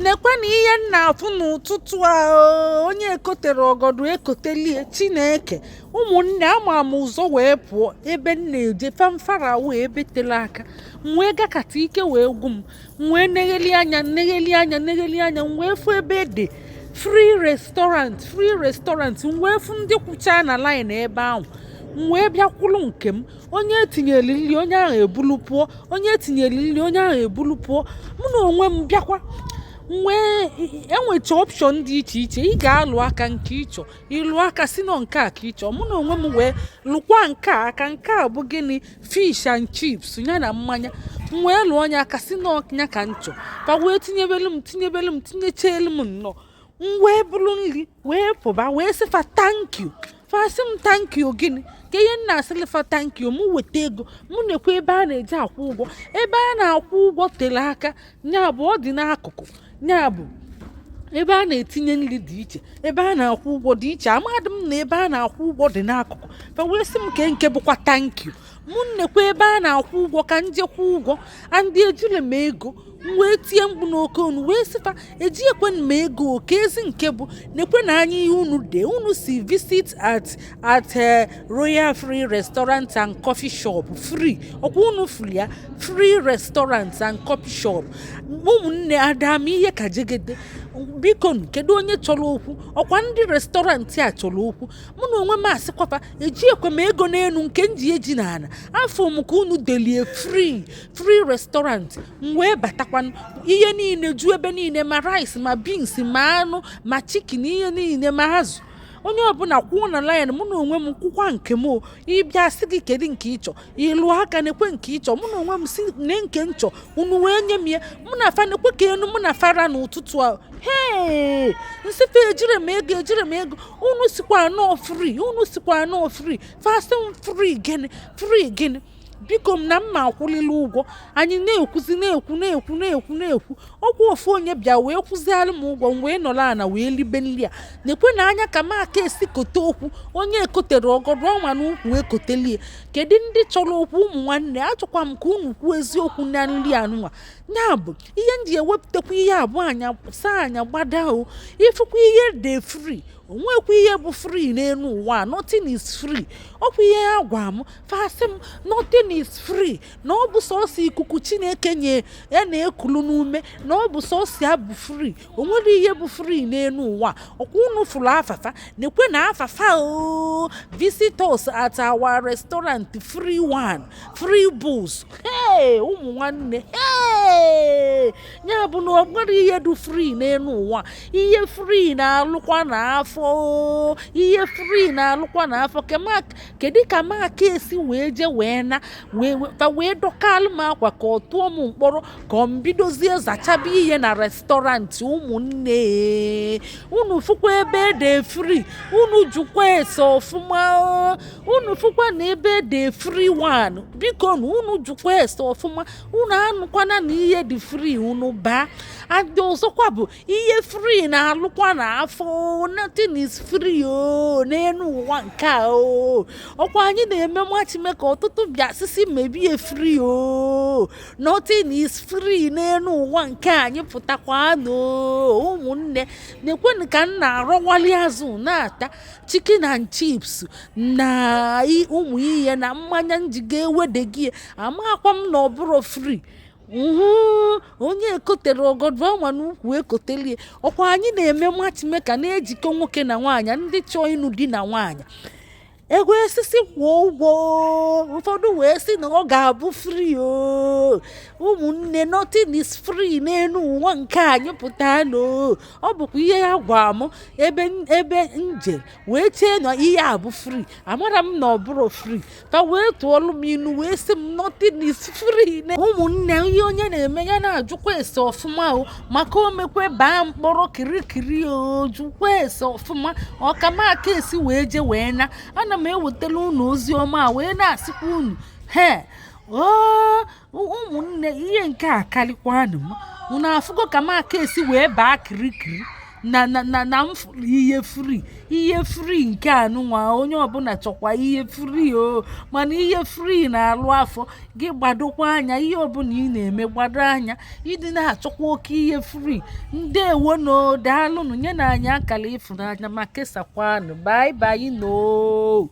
nekweni ihe nna afụ n'ụtụtụ a onye ekotere ọgọdụ ekotelie Chineke. Ụmụnne ama m ụzọ wee pụọ ebe m na-eje famfara wee ebe tere aka wee gakata ike wee gwu m wee negheli anya wee fụ ebe dị free restaurant wee fụ ndị kwụcha na line ebe ahụ wee bịakwulu nke m onye etinyere nri onye ahụ ebulu pụọ mụ na onwe m bịakwa wee enwecha option dị iche iche ị ga-alụ aka nke ịchọ ịlụ aka si nọ nke a ka ịchọ mụ na onwe m wee lụkwa nke aka nke a bụ gịnị fish and chips ya na mmanya wee lụọ onye aka si n'ọnya ka nchọ ka wee tinyebelu m tinyechelu m nnọọ wee bụrụ nri wee pụba wee sịfa thank you fasị m thank you gịnị ka ihe nna asịlịfa thank you mụ weta ego mụ na-ekwe ebe a na-eji akwụ ụgwọ ebe a na-akwụ ụgwọ tere aka nya bụ ọ dị n'akụkụ nya bụ ebe a na-etinye nri dị iche ebe a na-akwụ ụgwọ dị iche amadị m na ebe a na-akwụ ụgwọ dị n'akụkụ fa wee sị m nke bụkwa thank you mụ nnekwa ebe a na-akwụ ụgwọ ka njekwa ụgwọ andị ejule m ego wee tie mkpu n'oke unu wee sịfa ejiekwe m ego ka ezi nke bụ nekwe na anya ihe unu de unu si visit at Royal Free Restaurant and Coffee Shop free ọkwa unu furu ya free restaurant and coffee shop. Ụmụnne adam ihe ka jegede biko kedu onye chọrọ okwu ọkwa ndị restọrantị a chọrọ okwu mụ na onwe m asịkwafa ejiekwe m ego n'elu nke nji eji n'ala afọ m ka unu delie free restaurant wee batakwanụ ihe niile ju ebe niile ma rice ma beans ma anụ ma chicken ihe niile ma azụ onye ọbụla kwụọ na line mụ na onwe m kwụkwa nke m ịbịa sị gị kedu nke ịchọ ịlụ aka na-ekwe nke ịchọ mụ na onwe m si ne nke nchọ unu wee nye m ya mụ na fa na-ekwe ka enu mụ na fara n'ụtụtụ ahụ nsife ejire m ego unu sikwa anọ free fast free gịnị biko m na mma akwụlili ụgwọ anyị na-ekwu ọkwa ofu onye bịa wee kwụzialụ m ụgwọ m wee nọrọ ana wee libe nri a na-ekwe na anya ka m aka esi kote okwu onye ekotere ọgọdụ ọnwa n'ukwu ekotelie kedu ndị chọrọ okwu ụmụ nwanne achọkwa m ka unu kwuo eziokwu na nri anụnwa ya bụ ihe ndị ewepụtakwa ihe abụọ anya saa anya gbada o ifukwa ihe dị free onwekwa ihe bụ free n'elu ụwa nothing is free ọkwa ihe ya gwa m fasị m nothing is free na ọ bụ sọsọ ikuku Chineke nye ya na-ekulu n'ume na ọ bụ sọsọ ya bụ free onwere ihe bụ free n'elu ụwa ọkwa unu fụrụ afafa na-ekwe na afafa visit us at our restaurant free booze ụmụ nwanne ya bụ na ọ nwere ihe dị free n'elu ụwa ihe free na-alụkwa n'afọ kedu ka m aka esi wee je wee na wee dọkalụ m akwa ka ọ tụọ m mkpọrọ ka ọ mbidozie zachaba ihe na restọrantị. Ụmụnne unu fụkwa ebe dị free unu jukwa ese ọfụma unu fụkwa na ebe dị free one biko unu jukwa ese ọfụma unu anụkwana na ihe dị free unu baa adị ọzọkwa bụ ihe free na-alụkwa n'afọ nothing is free n'elu ụwa nke a ọkwa anyị na-eme machime ka ọtụtụ bịa sisi mebie free nothing is free n'elu ụwa nke anyị pụtakwa ụmụnne na-ekwenụ ka m na-arọwali azụ na-ata chicken and chips na ụmụ ihe na mmanya njiga ewedegị amakwa m na ọ bụrụ free onye ekotere ọgọdụ ọnwa n'ukwu ekotelie ọkwa anyị na-eme machime ka na-ejikọ nwoke na nwaanyị ndị chọọ ịnụ di na nwaanyị ego esisi kwụọ ụgwọ ụfọdụ wee sị na ọ ga-abụ free ụmụnne nothing is free n'elu ụwa nke anyị pụta ọ bụkwa ihe ya gwa m ebe nje wee chee na ihe a bụ free amara m na ọ bụrụ free ka wee tụọlụ m inu wee sị m nothing is free. Ụmụnne ihe onye na-eme ya na-ajụkwa ese ọfụma maka omekwe baa mkpọrọ kirikiri jụkwa ese ọfụma ọkamaka esi wee je wee na ana m ewetala unu ozi ọma wee na-asịkwa unu ụmụnne ihe nke a karịkwanụ m unu afụgo ka m aka esi wee baa kirikiri na ihe free nke anụnwa onye ọbụla chọkwa ihe free o mana ihe free na-alụ afọ gị gbadokwa anya ihe ọbụla ị na-eme gbado anya ịdị na-achọkwa oke ihe free ndewo no daalụnụ nye na anyị akara ịfụnanya ma kesakwanụ bye bye no